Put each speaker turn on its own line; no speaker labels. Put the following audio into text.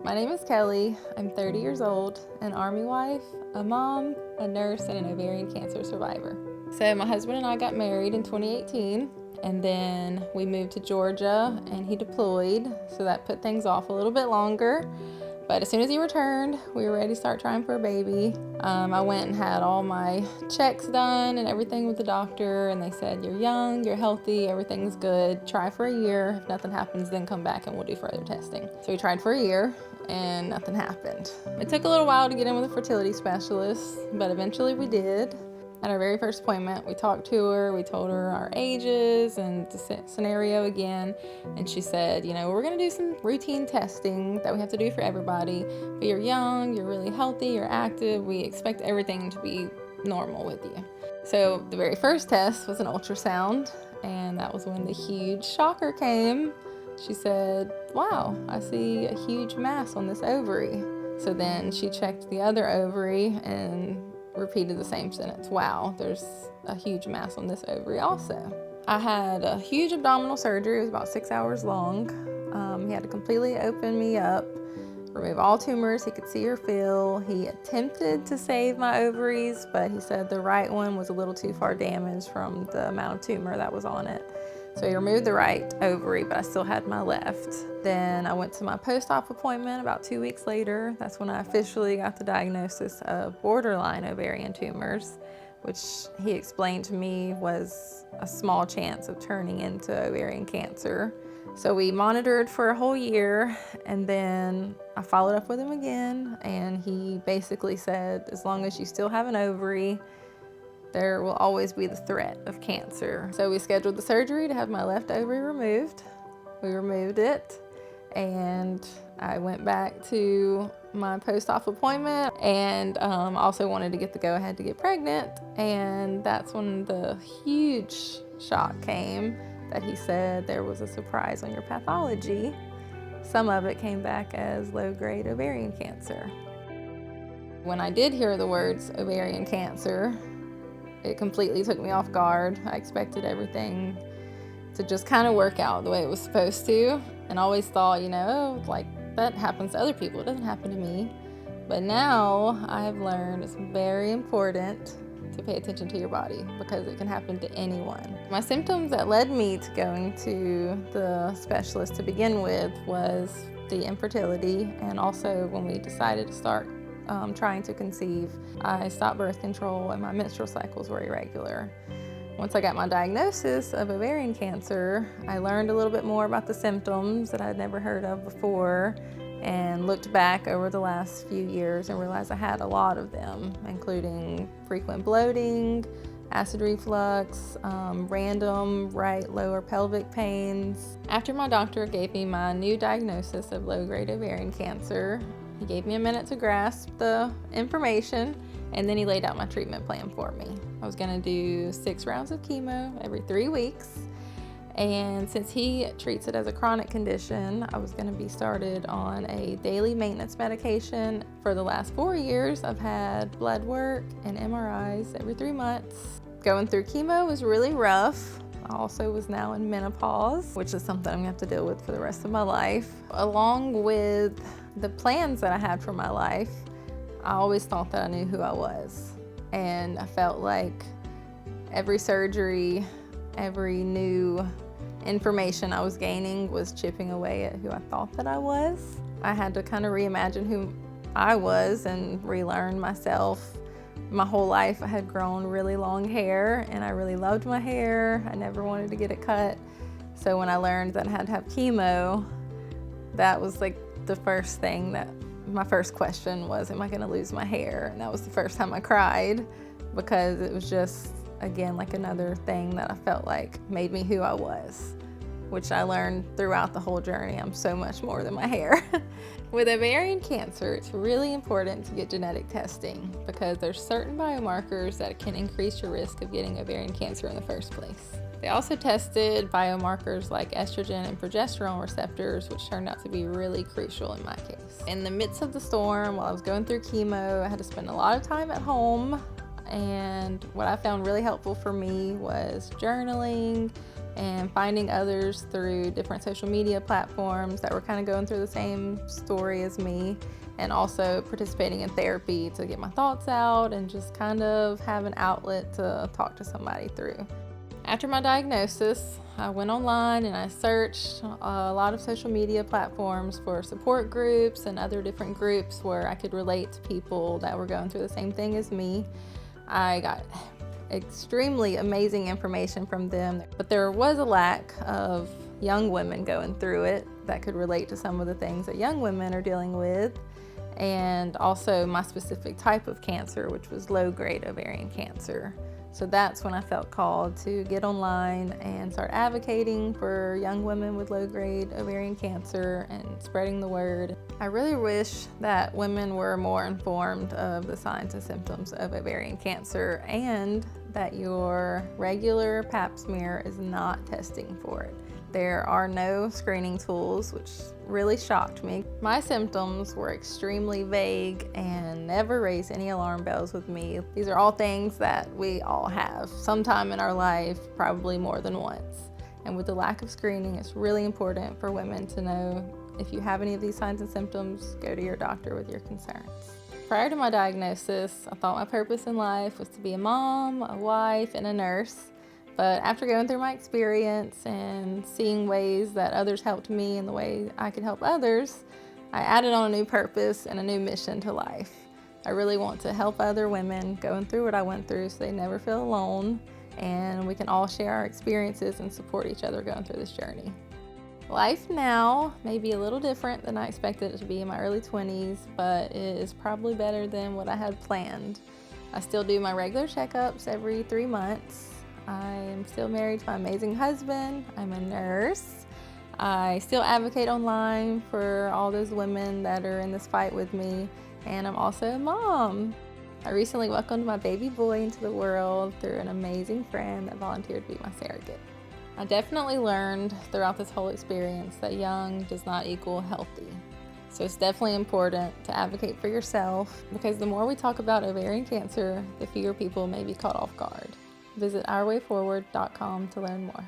My name is Kelly. I'm 30 years old, an Army wife, a mom, a nurse, and an ovarian cancer survivor. So my husband and I got married in 2018, and then we moved to Georgia, and he deployed, so that put things off a little bit longer. But as soon as he returned, we were ready to start trying for a baby. I went and had all my checks done and everything with the doctor, and they said, you're young, you're healthy, everything's good. Try for a year. If nothing happens, then come back and we'll do further testing. So we tried for a year and nothing happened. It took a little while to get in with a fertility specialist, but eventually we did. At our very first appointment, we talked to her, we told her our ages and the scenario again, and she said, we're gonna do some routine testing that we have to do for everybody, but you're young, you're really healthy, you're active, we expect everything to be normal with you. So the very first test was an ultrasound, and that was when the huge shocker came. She said, wow, I see a huge mass on this ovary. So then she checked the other ovary and repeated the same sentence. Wow, there's a huge mass on this ovary also. I had a huge abdominal surgery. It was about 6 hours long. He had to completely open me up, remove all tumors he could see or feel. He attempted to save my ovaries, but he said the right one was a little too far damaged from the amount of tumor that was on it. So he removed the right ovary, but I still had my left. Then I went to my post-op appointment about 2 weeks later. That's when I officially got the diagnosis of borderline ovarian tumors, which he explained to me was a small chance of turning into ovarian cancer. So we monitored for a whole year, and then I followed up with him again, and he basically said, as long as you still have an ovary, there will always be the threat of cancer. So we scheduled the surgery to have my left ovary removed. We removed it, and I went back to my post-op appointment, and also wanted to get the go-ahead to get pregnant. And that's when the huge shock came that he said there was a surprise on your pathology. Some of it came back as low-grade ovarian cancer. When I did hear the words ovarian cancer, it completely took me off guard. I expected everything to just kind of work out the way it was supposed to, and always thought, like that happens to other people, it doesn't happen to me. But now I have learned it's very important to pay attention to your body because it can happen to anyone. My symptoms that led me to going to the specialist to begin with was the infertility, and also when we decided to start trying to conceive, I stopped birth control and my menstrual cycles were irregular. Once I got my diagnosis of ovarian cancer, I learned a little bit more about the symptoms that I'd never heard of before, and looked back over the last few years and realized I had a lot of them, including frequent bloating, acid reflux, random right lower pelvic pains. After my doctor gave me my new diagnosis of low-grade ovarian cancer, he gave me a minute to grasp the information, and then he laid out my treatment plan for me. I was gonna do 6 rounds of chemo every 3 weeks, and since he treats it as a chronic condition, I was gonna be started on a daily maintenance medication. For the last 4 years, I've had blood work and MRIs every 3 months. Going through chemo was really rough. I also was now in menopause, which is something I'm gonna have to deal with for the rest of my life. Along with the plans that I had for my life, I always thought that I knew who I was. And I felt like every surgery, every new information I was gaining was chipping away at who I thought that I was. I had to kind of reimagine who I was and relearn myself. My whole life I had grown really long hair, and I really loved my hair. I never wanted to get it cut. So when I learned that I had to have chemo, that was like the first thing that my first question was, am I gonna lose my hair? And that was the first time I cried, because it was just, again, like another thing that I felt like made me who I was, which I learned throughout the whole journey. I'm so much more than my hair. With ovarian cancer, it's really important to get genetic testing because there's certain biomarkers that can increase your risk of getting ovarian cancer in the first place. They also tested biomarkers like estrogen and progesterone receptors, which turned out to be really crucial in my case. In the midst of the storm, while I was going through chemo, I had to spend a lot of time at home, and what I found really helpful for me was journaling and finding others through different social media platforms that were kind of going through the same story as me, and also participating in therapy to get my thoughts out and just kind of have an outlet to talk to somebody through. After my diagnosis, I went online and I searched a lot of social media platforms for support groups and other different groups where I could relate to people that were going through the same thing as me. I got extremely amazing information from them, but there was a lack of young women going through it that could relate to some of the things that young women are dealing with, and also my specific type of cancer, which was low-grade ovarian cancer. So that's when I felt called to get online and start advocating for young women with low-grade ovarian cancer and spreading the word. I really wish that women were more informed of the signs and symptoms of ovarian cancer, and that your regular pap smear is not testing for it. There are no screening tools, which really shocked me. My symptoms were extremely vague and never raised any alarm bells with me. These are all things that we all have sometime in our life, probably more than once. And with the lack of screening, it's really important for women to know if you have any of these signs and symptoms, go to your doctor with your concerns. Prior to my diagnosis, I thought my purpose in life was to be a mom, a wife, and a nurse. But after going through my experience and seeing ways that others helped me and the way I could help others, I added on a new purpose and a new mission to life. I really want to help other women going through what I went through so they never feel alone, and we can all share our experiences and support each other going through this journey. Life now may be a little different than I expected it to be in my early 20s, but it is probably better than what I had planned. I still do my regular checkups every 3 months. I am still married to my amazing husband. I'm a nurse. I still advocate online for all those women that are in this fight with me, and I'm also a mom. I recently welcomed my baby boy into the world through an amazing friend that volunteered to be my surrogate. I definitely learned throughout this whole experience that young does not equal healthy. So it's definitely important to advocate for yourself, because the more we talk about ovarian cancer, the fewer people may be caught off guard. Visit ourwayforward.com to learn more.